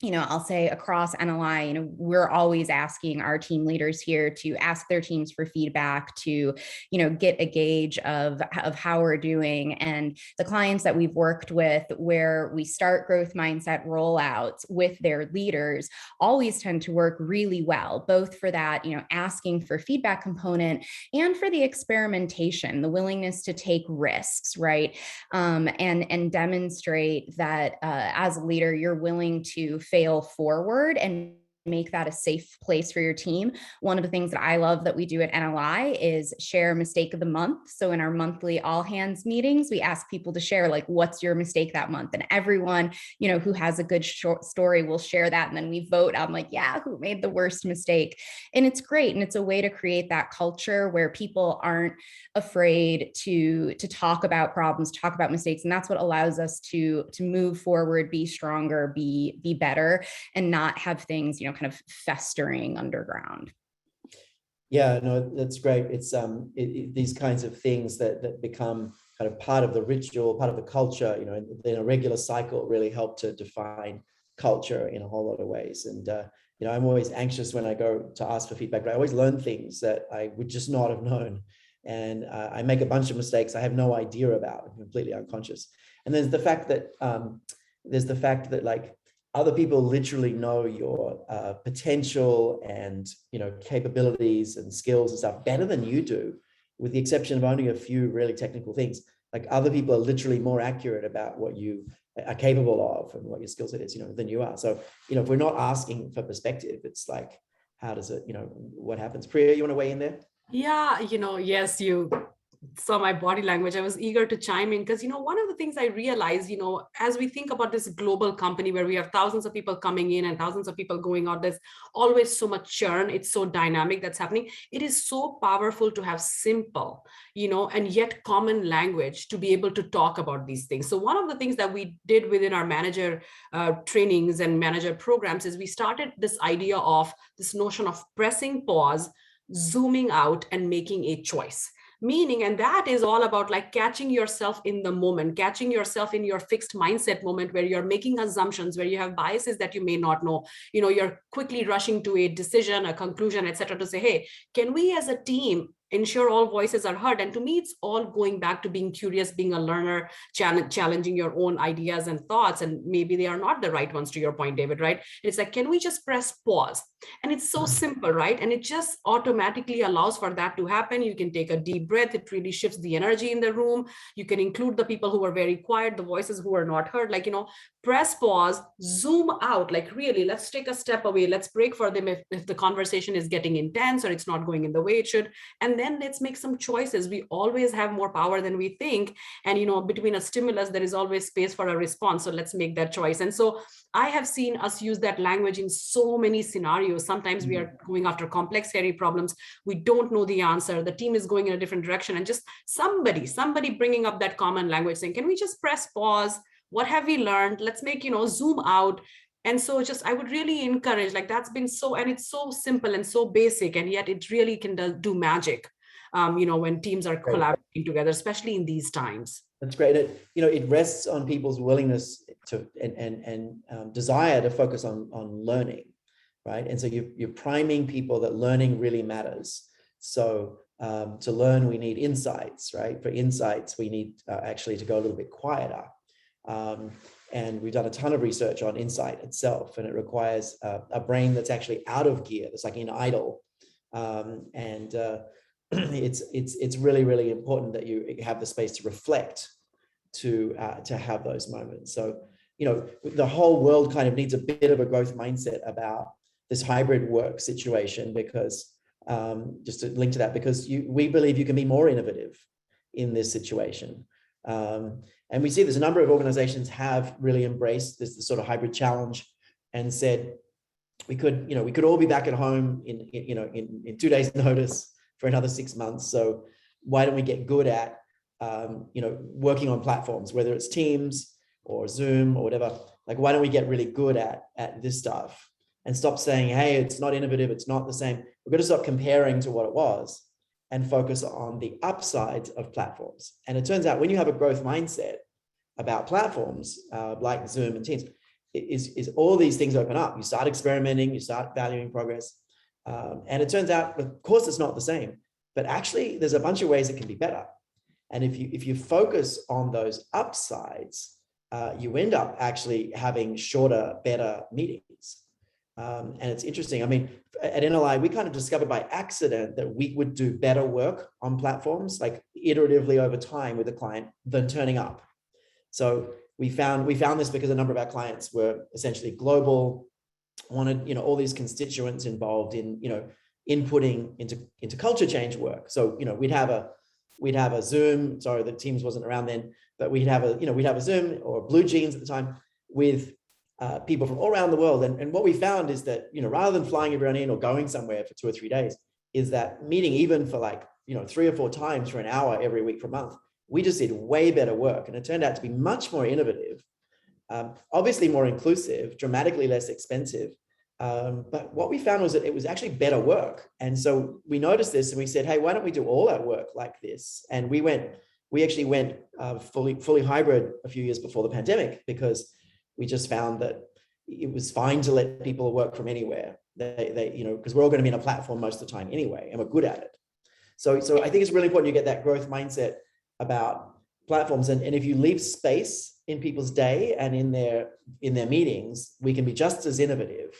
I'll say across NLI, we're always asking our team leaders here to ask their teams for feedback, to, get a gauge of how we're doing. And the clients that we've worked with where we start growth mindset rollouts with their leaders always tend to work really well, both for that, asking for feedback component and for the experimentation, the willingness to take risks, right? And demonstrate that as a leader, you're willing to fail forward and make that a safe place for your team. One of the things that I love that we do at NLI is share mistake of the month. So in our monthly all hands meetings, we ask people to share like, what's your mistake that month? And everyone, who has a good short story will share that. And then we vote on like, who made the worst mistake? And it's great. And it's a way to create that culture where people aren't afraid to talk about problems, talk about mistakes. And that's what allows us to move forward, be stronger, be better, and not have things, kind of festering underground. Yeah, no, that's great. It's these kinds of things that become kind of part of the ritual, part of the culture, in a regular cycle really help to define culture in a whole lot of ways. And, I'm always anxious when I go to ask for feedback, but I always learn things that I would just not have known. And I make a bunch of mistakes I have no idea about. I'm completely unconscious. And there's the fact that like, other people literally know your potential and, you know, capabilities and skills and stuff better than you do, with the exception of only a few really technical things. Like other people are literally more accurate about what you are capable of and what your skill set is, you know, than you are. So, you know, if we're not asking for perspective, it's like, how does it, you know, what happens? Priya, you want to weigh in there? Yeah, yes, you saw my body language. I was eager to chime in because, one of the things I realized, as we think about this global company where we have thousands of people coming in and thousands of people going out, there's always so much churn. It's so dynamic that's happening. It is so powerful to have simple, and yet common language to be able to talk about these things. So one of the things that we did within our manager trainings and manager programs is we started this idea of this notion of pressing pause, zooming out, and making a choice. Meaning, and that is all about like catching yourself in the moment, catching yourself in your fixed mindset moment where you're making assumptions, where you have biases that you may not know. You're quickly rushing to a decision, a conclusion, etc., to say, hey, can we as a team ensure all voices are heard? And to me, it's all going back to being curious, being a learner, challenging your own ideas and thoughts. And maybe they are not the right ones, to your point, David, right? It's like, can we just press pause? And it's so simple, right? And it just automatically allows for that to happen. You can take a deep breath. It really shifts the energy in the room. You can include the people who are very quiet, the voices who are not heard, like, press pause, zoom out, like really, let's take a step away. Let's break for them if the conversation is getting intense or it's not going in the way it should. And then let's make some choices. We always have more power than we think. And, between a stimulus, there is always space for a response. So let's make that choice. And so I have seen us use that language in so many scenarios. Sometimes we are going after complex, hairy problems. We don't know the answer. The team is going in a different direction. And just somebody bringing up that common language saying, can we just press pause? What have we learned? Let's make, zoom out. And so I would really encourage, like, that's been so, and it's so simple and so basic, and yet it really can do magic, when teams are collaborating together, especially in these times. That's great. It rests on people's willingness to and desire to focus on learning, right? And so you're priming people that learning really matters. So to learn, we need insights, right? For insights, we need actually to go a little bit quieter. And we've done a ton of research on insight itself, and it requires a brain that's actually out of gear, that's like in idle. It's really, really important that you have the space to reflect, to have those moments. So, the whole world kind of needs a bit of a growth mindset about this hybrid work situation, because just to link to that, because we believe you can be more innovative in this situation. And we see there's a number of organizations have really embraced this sort of hybrid challenge and said, we could all be back at home in 2 days notice for another 6 months. So why don't we get good at, working on platforms, whether it's Teams or Zoom or whatever, like, why don't we get really good at this stuff and stop saying, hey, it's not innovative, it's not the same. We're going to stop comparing to what it was and focus on the upsides of platforms. And it turns out when you have a growth mindset about platforms like Zoom and Teams, is all these things open up. You start experimenting, you start valuing progress. And it turns out, of course, it's not the same, but actually there's a bunch of ways it can be better. And if you focus on those upsides, you end up actually having shorter, better meetings. And it's interesting. I mean, at NLI, we kind of discovered by accident that we would do better work on platforms, like iteratively over time with a client, than turning up. So we found this because a number of our clients were essentially global, wanted, all these constituents involved in, inputting into culture change work. So, we'd have a Zoom, sorry, the Teams wasn't around then, but we'd have a Zoom or Blue Jeans at the time with people from all around the world. And what we found is that, rather than flying everyone in or going somewhere for 2 or 3 days, is that meeting even for 3 or 4 times for an hour every week for a month, we just did way better work. And it turned out to be much more innovative, obviously more inclusive, dramatically less expensive. But what we found was that it was actually better work. And so we noticed this and we said, hey, why don't we do all our work like this? And we actually went fully hybrid a few years before the pandemic, because we just found that it was fine to let people work from anywhere. Because we're all going to be in a platform most of the time anyway, and we're good at it. So I think it's really important you get that growth mindset about platforms. And if you leave space in people's day and in their meetings, we can be just as innovative.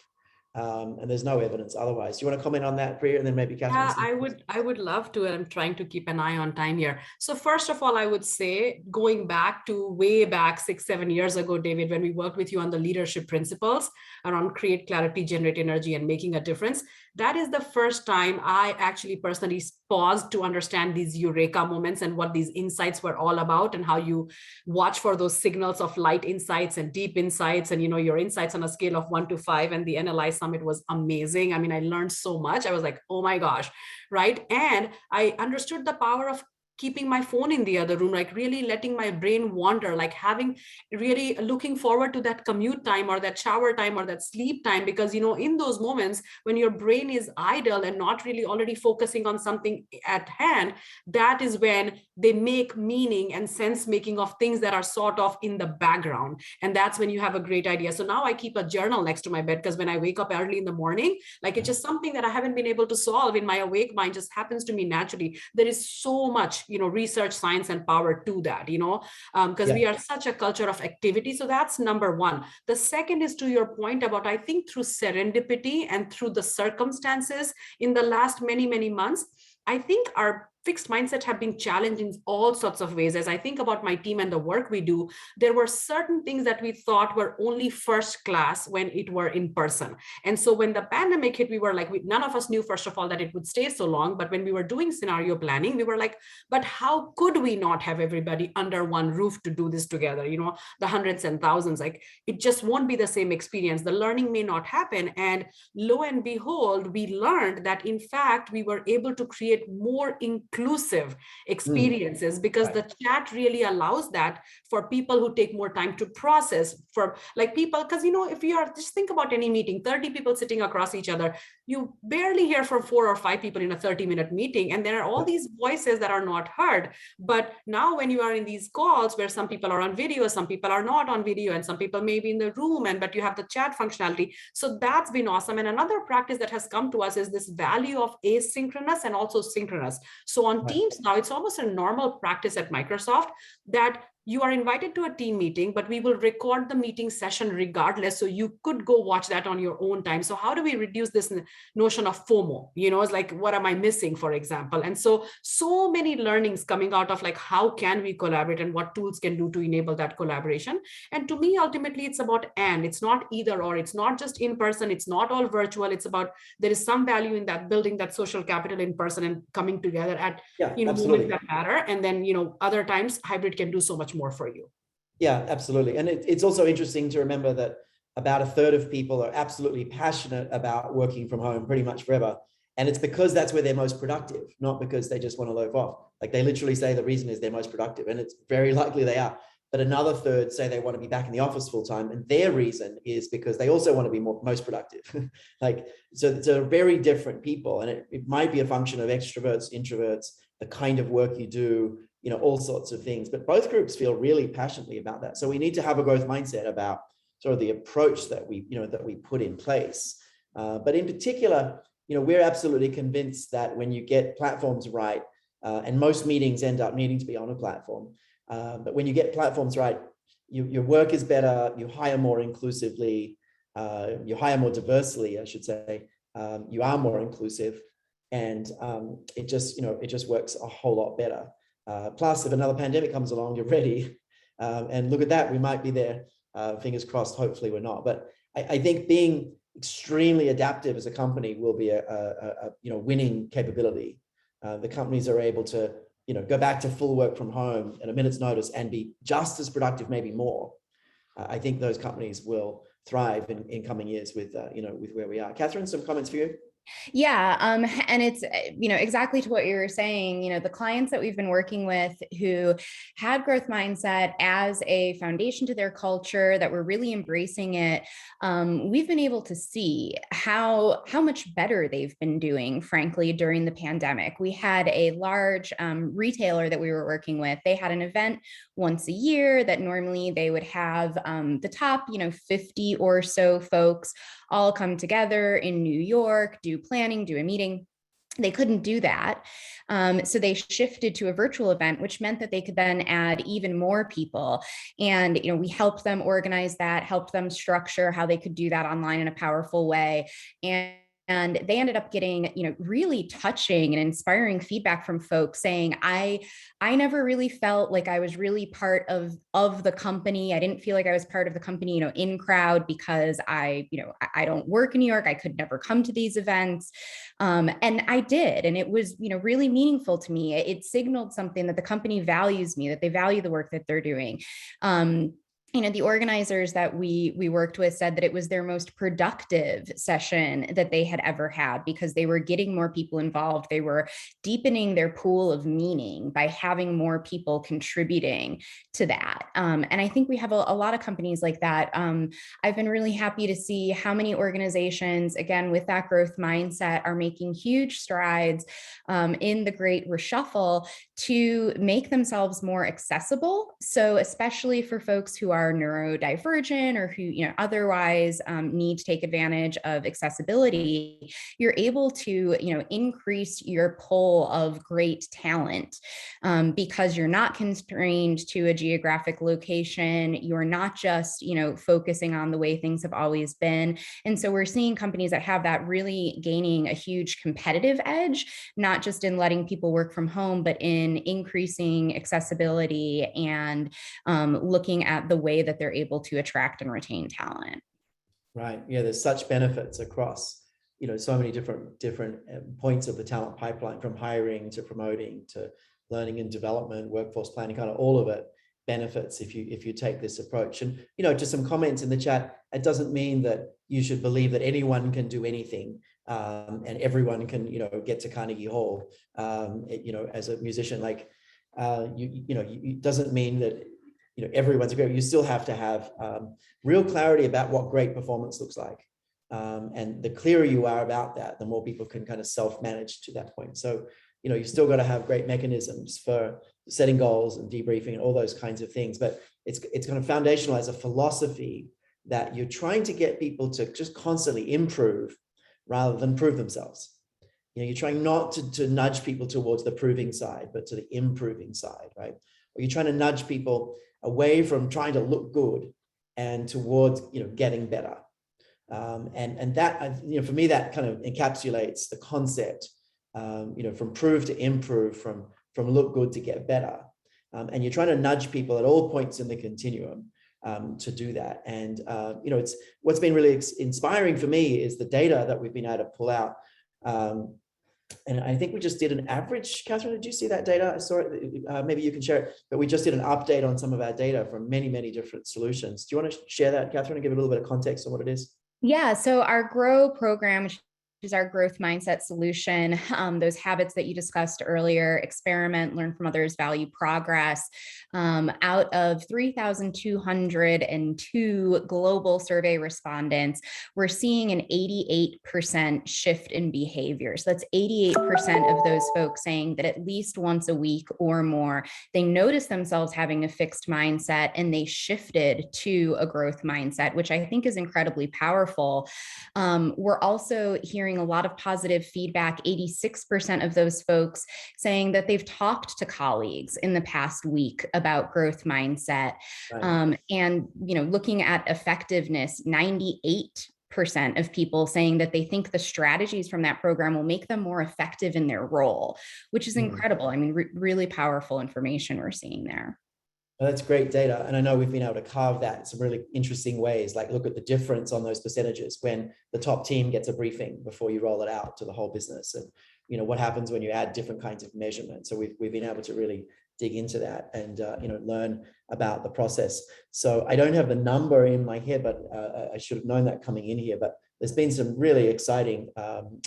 And there's no evidence otherwise. Do you want to comment on that, Priya, and then maybe Catherine? Yeah, I would love to, and I'm trying to keep an eye on time here. So first of all, I would say, going back to way back 6-7 years ago, David, when we worked with you on the leadership principles around create clarity, generate energy, and making a difference, that is the first time I actually personally paused to understand these eureka moments and what these insights were all about, and how you watch for those signals of light insights and deep insights, and your insights on a scale of 1 to 5. And the NLI Summit was amazing. I mean, I learned so much. I was like, oh my gosh, right? And I understood the power of keeping my phone in the other room, like really letting my brain wander, like having really looking forward to that commute time or that shower time or that sleep time, because in those moments when your brain is idle and not really already focusing on something at hand, that is when they make meaning and sense making of things that are sort of in the background, and that's when you have a great idea. So now I keep a journal next to my bed, because when I wake up early in the morning, like it's just something that I haven't been able to solve in my awake mind, just happens to me naturally. There is so much research, science, and power to that, because we are such a culture of activity. So that's number one. The second is to your point about, I think through serendipity and through the circumstances in the last many months, I think our fixed mindset have been challenged in all sorts of ways. As I think about my team and the work we do, there were certain things that we thought were only first class when it were in person. And so when the pandemic hit, we were like, none of us knew, first of all, that it would stay so long. But when we were doing scenario planning, we were like, but how could we not have everybody under one roof to do this together? The hundreds and thousands, like it just won't be the same experience. The learning may not happen. And lo and behold, we learned that in fact, we were able to create more inclusive experiences, because the chat really allows that for people who take more time to process, for like people, because if you are, just think about any meeting, 30 people sitting across each other, you barely hear from 4 or 5 people in a 30-minute meeting, and there are all these voices that are not heard. But now when you are in these calls where some people are on video, some people are not on video, and some people may be in the room, but you have the chat functionality, so that's been awesome. And another practice that has come to us is this value of asynchronous and also synchronous. So on Teams now, it's almost a normal practice at Microsoft that you are invited to a team meeting, but we will record the meeting session regardless. So you could go watch that on your own time. So how do we reduce this notion of FOMO? It's like, what am I missing, for example? And so many learnings coming out of like, how can we collaborate and what tools can do to enable that collaboration? And to me, ultimately, it's about, and it's not either or. It's not just in person. It's not all virtual. It's about, there is some value in that, building that social capital in person and coming together at moments that matter. And then, other times hybrid can do so much more for you. Yeah, absolutely. And it's also interesting to remember that about a third of people are absolutely passionate about working from home pretty much forever. And it's because that's where they're most productive, not because they just want to loaf off. Like they literally say the reason is they're most productive, and it's very likely they are. But another third say they want to be back in the office full time, and their reason is because they also want to be most productive. So it's a very different people, and it might be a function of extroverts, introverts, the kind of work you do, all sorts of things. But both groups feel really passionately about that. So we need to have a growth mindset about sort of the approach that we put in place. But in particular, we're absolutely convinced that when you get platforms right, and most meetings end up needing to be on a platform, but when you get platforms right, your work is better, you hire more inclusively, you hire more diversely, I should say, you are more inclusive, and it just works a whole lot better. Plus, if another pandemic comes along, you're ready. And look at that, we might be there. Fingers crossed, hopefully we're not. But I think being extremely adaptive as a company will be a winning capability. The companies are able to go back to full work from home at a minute's notice and be just as productive, maybe more. I think those companies will thrive in coming years with where we are. Catherine, some comments for you? Yeah. And it's, exactly to what you were saying, the clients that we've been working with who had growth mindset as a foundation to their culture, that were really embracing it. We've been able to see how much better they've been doing, frankly, during the pandemic. We had a large retailer that we were working with. They had an event once a year that normally they would have the top, 50 or so folks all come together in New York, do planning, do a meeting. They couldn't do that. So they shifted to a virtual event, which meant that they could then add even more people. And, we helped them organize that, helped them structure how they could do that online in a powerful way. And they ended up getting, really touching and inspiring feedback from folks saying, I never really felt like I was really part of the company. I didn't feel like I was part of the company, in crowd, because I don't work in New York. I could never come to these events. And I did. And it was, really meaningful to me. It signaled something that the company values me, that they value the work that they're doing. The organizers that we worked with said that it was their most productive session that they had ever had, because they were getting more people involved. They were deepening their pool of meaning by having more people contributing to that. And I think we have a lot of companies like that. I've been really happy to see how many organizations, again, with that growth mindset, are making huge strides in the Great Reshuffle to make themselves more accessible. So especially for folks who are neurodivergent or who otherwise need to take advantage of accessibility, you're able to increase your pool of great talent because you're not constrained to a geographic location. You're not just focusing on the way things have always been. And so we're seeing companies that have that really gaining a huge competitive edge, not just in letting people work from home, but in increasing accessibility and looking at the way that they're able to attract and retain talent. Right. Yeah, there's such benefits across, so many different points of the talent pipeline, from hiring to promoting to learning and development, workforce planning, kind of all of it benefits if you take this approach. And, just some comments in the chat, it doesn't mean that you should believe that anyone can do anything. And everyone can, get to Carnegie Hall, as a musician. Like, it doesn't mean that, everyone's great. You still have to have real clarity about what great performance looks like. And the clearer you are about that, the more people can kind of self-manage to that point. So, you still got to have great mechanisms for setting goals and debriefing and all those kinds of things. But it's kind of foundational as a philosophy that you're trying to get people to just constantly improve rather than prove themselves. You're trying not to nudge people towards the proving side, but to the improving side, right? Or you're trying to nudge people away from trying to look good and towards, getting better. And that, for me, that kind of encapsulates the concept, from prove to improve, from look good to get better. And you're trying to nudge people at all points in the continuum to do that. And, it's what's been really inspiring for me is the data that we've been able to pull out. And I think we just did an average. Catherine, did you see that data? I saw it. Maybe you can share it. But we just did an update on some of our data from many, many different solutions. Do you want to share that, Catherine, and give a little bit of context on what it is? Yeah, so our GROW program, which is our growth mindset solution, those habits that you discussed earlier, experiment, learn from others, value progress. Out of 3,202 global survey respondents, we're seeing an 88% shift in behavior. So that's 88% of those folks saying that at least once a week or more, they notice themselves having a fixed mindset and they shifted to a growth mindset, which I think is incredibly powerful. We're also hearing a lot of positive feedback. 86% of those folks saying that they've talked to colleagues in the past week about growth mindset. Right. And, looking at effectiveness, 98% of people saying that they think the strategies from that program will make them more effective in their role, which is incredible. I mean, really powerful information we're seeing there. Well, that's great data. And I know we've been able to carve that in some really interesting ways, like look at the difference on those percentages when the top team gets a briefing before you roll it out to the whole business. And, what happens when you add different kinds of measurements. So we've been able to really dig into that and, learn about the process. So I don't have the number in my head, but I should have known that coming in here. But there's been some really exciting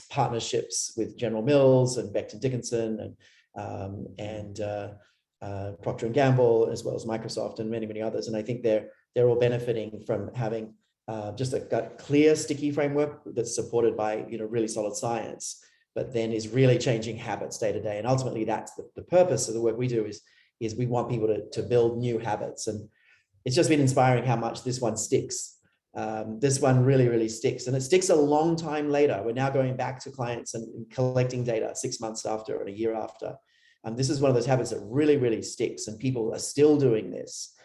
partnerships with General Mills and Becton Dickinson and Procter & Gamble, as well as Microsoft and many, many others. And I think they're all benefiting from having just a clear, sticky framework that's supported by, really solid science, but then is really changing habits day to day. And ultimately, that's the purpose of the work we do is we want people to build new habits. And it's just been inspiring how much this one sticks. This one really, really sticks, and it sticks a long time later. We're now going back to clients and collecting data 6 months after and a year after. This is one of those habits that really, really sticks, and people are still doing this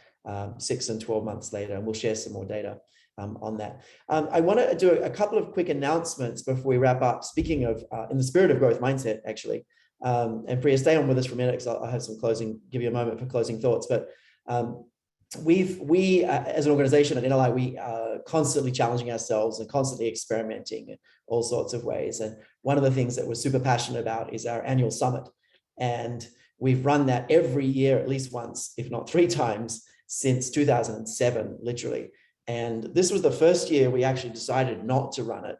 6 and 12 months later, and we'll share some more data on that. I want to do a couple of quick announcements before we wrap up. Speaking of, in the spirit of growth mindset, actually, and Priya, stay on with us for a minute because I'll have some give you a moment for closing thoughts. But we as an organization at NLI, we are constantly challenging ourselves and constantly experimenting in all sorts of ways. And one of the things that we're super passionate about is our annual summit. And we've run that every year, at least once, if not 3 times, since 2007, literally. And this was the first year we actually decided not to run it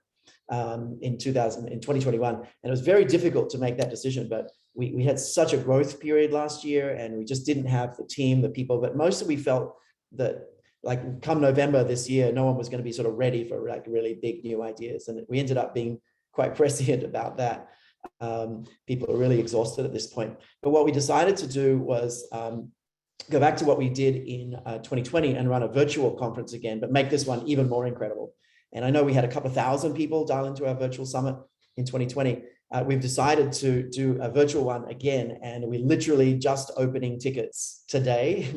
in 2021. And it was very difficult to make that decision, but we had such a growth period last year, and we just didn't have the team, the people, but mostly we felt that like come November this year, no one was going to be sort of ready for like really big new ideas. And we ended up being quite prescient about that. People are really exhausted at this point. But what we decided to do was go back to what we did in 2020 and run a virtual conference again, but make this one even more incredible. And I know we had a couple thousand people dial into our virtual summit in 2020. We've decided to do a virtual one again, and we're literally just opening tickets today.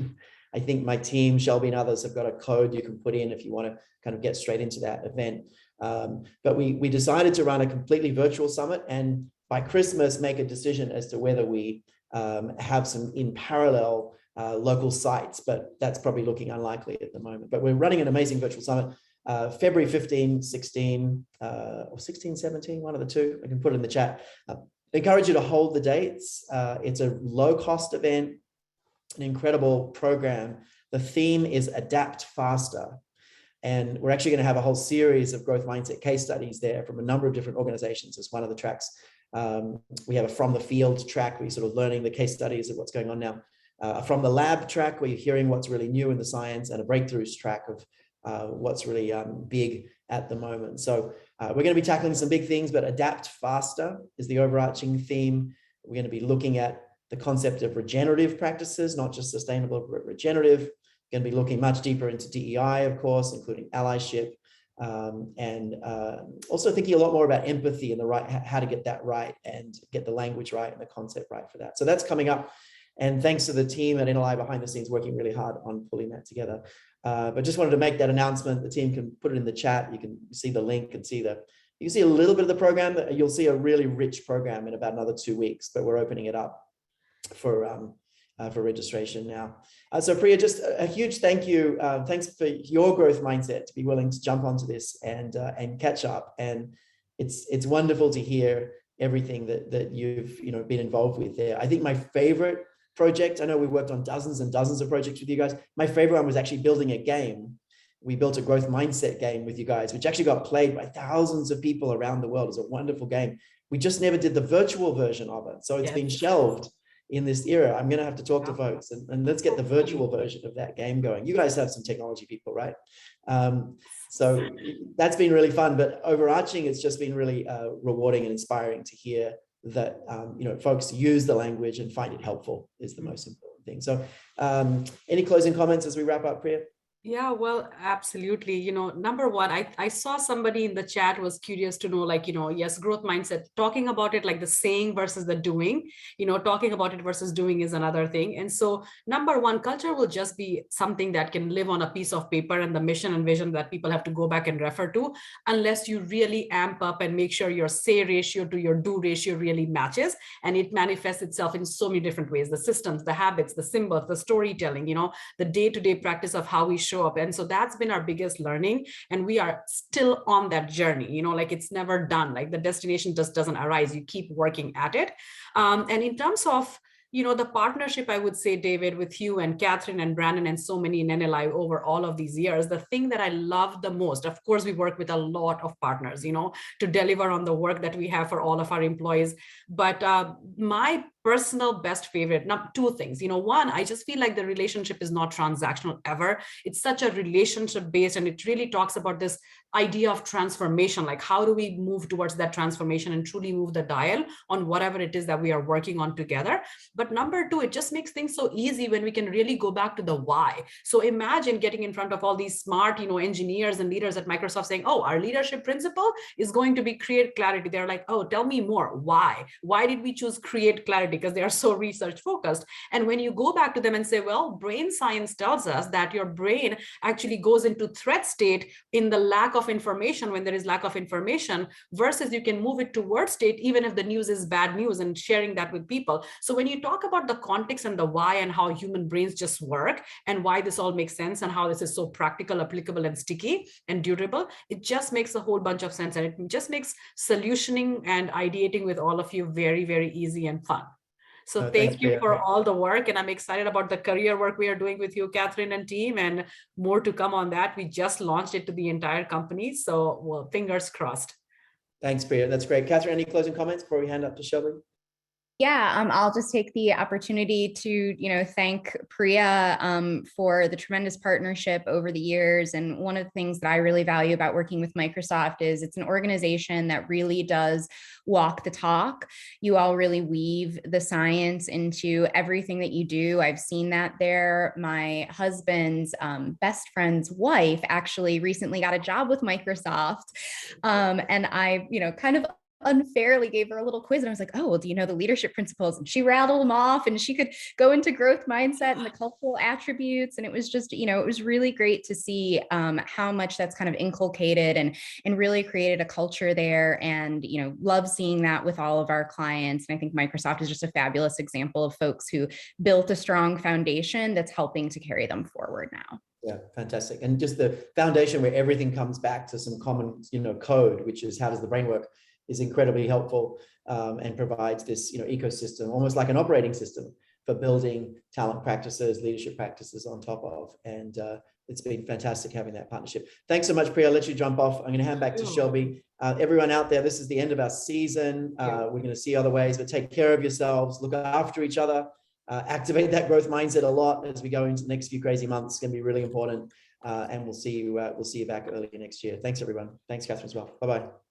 I think my team, Shelby and others, have got a code you can put in if you want to kind of get straight into that event. But we decided to run a completely virtual summit, and by Christmas make a decision as to whether we have some in parallel local sites, but that's probably looking unlikely at the moment. But we're running an amazing virtual summit. February 15, 16, or 16, 17, one of the two. I can put it in the chat. I encourage you to hold the dates. It's a low-cost event, an incredible program. The theme is Adapt Faster. And we're actually going to have a whole series of growth mindset case studies there from a number of different organizations as one of the tracks. We have a From the Field track where you're sort of learning the case studies of what's going on now. From the Lab track where you're hearing what's really new in the science, and a Breakthroughs track of what's really big at the moment. So we're going to be tackling some big things, but Adapt Faster is the overarching theme. We're going to be looking at the concept of regenerative practices, not just sustainable, but regenerative. We're going to be looking much deeper into DEI, of course, including allyship, and also thinking a lot more about empathy and how to get that right and get the language right and the concept right for that. So that's coming up. And thanks to the team at NLI behind the scenes working really hard on pulling that together. But just wanted to make that announcement. The team can put it in the chat. You can see the link and you can see a little bit of the program. You'll see a really rich program in about another 2 weeks, but we're opening it up for registration now. So Priya, just a huge thank you. Thanks for your growth mindset to be willing to jump onto this and catch up. And it's wonderful to hear everything that you've been involved with there. I think my favorite project, I know we worked on dozens and dozens of projects with you guys. My favorite one was actually building a game. We built a growth mindset game with you guys, which actually got played by thousands of people around the world. It's a wonderful game. We just never did the virtual version of it. So it's been shelved in this era. I'm going to have to talk to folks and let's get the virtual version of that game going. You guys have some technology people, right? So that's been really fun, but overarching, it's just been really rewarding and inspiring to hear that folks use the language and find it helpful is the most important thing. So any closing comments as we wrap up, Priya? Yeah, well, absolutely. Number one, I saw somebody in the chat was curious to know, yes, growth mindset, talking about it like the saying versus the doing, talking about it versus doing is another thing. And so number one, culture will just be something that can live on a piece of paper and the mission and vision that people have to go back and refer to, unless you really amp up and make sure your say ratio to your do ratio really matches. And it manifests itself in so many different ways, the systems, the habits, the symbols, the storytelling, the day-to-day practice of how we show up. And so that's been our biggest learning. And we are still on that journey, it's never done. Like the destination just doesn't arise. You keep working at it. And in terms of, the partnership, I would say, David, with you and Catherine and Brandon and so many in NLI over all of these years, the thing that I love the most, of course, we work with a lot of partners, to deliver on the work that we have for all of our employees. But my personal best favorite. Now, two things. One, I just feel like the relationship is not transactional ever. It's such a relationship based, and it really talks about this idea of transformation. Like, how do we move towards that transformation and truly move the dial on whatever it is that we are working on together? But number two, it just makes things so easy when we can really go back to the why. So imagine getting in front of all these smart, engineers and leaders at Microsoft saying, oh, our leadership principle is going to be create clarity. They're like, oh, tell me more. Why? Why did we choose create clarity? Because they are so research focused. And when you go back to them and say, well, brain science tells us that your brain actually goes into threat state in the lack of information, when there is lack of information, versus you can move it to word state even if the news is bad news, and sharing that with people. So when you talk about the context and the why and how human brains just work and why this all makes sense and how this is so practical, applicable, and sticky and durable, it just makes a whole bunch of sense. And it just makes solutioning and ideating with all of you very, very easy and fun. So thank you for all the work. And I'm excited about the career work we are doing with you, Catherine and team, and more to come on that. We just launched it to the entire company. So, well, fingers crossed. Thanks, Priya. That's great. Catherine, any closing comments before we hand up to Shelby? Yeah, I'll just take the opportunity to, thank Priya for the tremendous partnership over the years. And one of the things that I really value about working with Microsoft is it's an organization that really does walk the talk. You all really weave the science into everything that you do. I've seen that there. My husband's best friend's wife actually recently got a job with Microsoft. And I, kind of unfairly gave her a little quiz, and I was like, oh, well, do you know the leadership principles? And she rattled them off, and she could go into growth mindset and the cultural attributes. And it was just, it was really great to see how much that's kind of inculcated and really created a culture there. And, love seeing that with all of our clients. And I think Microsoft is just a fabulous example of folks who built a strong foundation that's helping to carry them forward now. Yeah, fantastic. And just the foundation where everything comes back to some common, code, which is how does the brain work, is incredibly helpful and provides this ecosystem, almost like an operating system for building talent practices, leadership practices on top of. And it's been fantastic having that partnership. Thanks so much, Priya. I'll let you jump off. I'm going to hand back to Shelby. Everyone out there, this is the end of our season. We're going to see other ways, but take care of yourselves, look after each other, activate that growth mindset a lot as we go into the next few crazy months. It's going to be really important. And we'll see you back early next year. Thanks, everyone. Thanks, Catherine, as well. Bye-bye.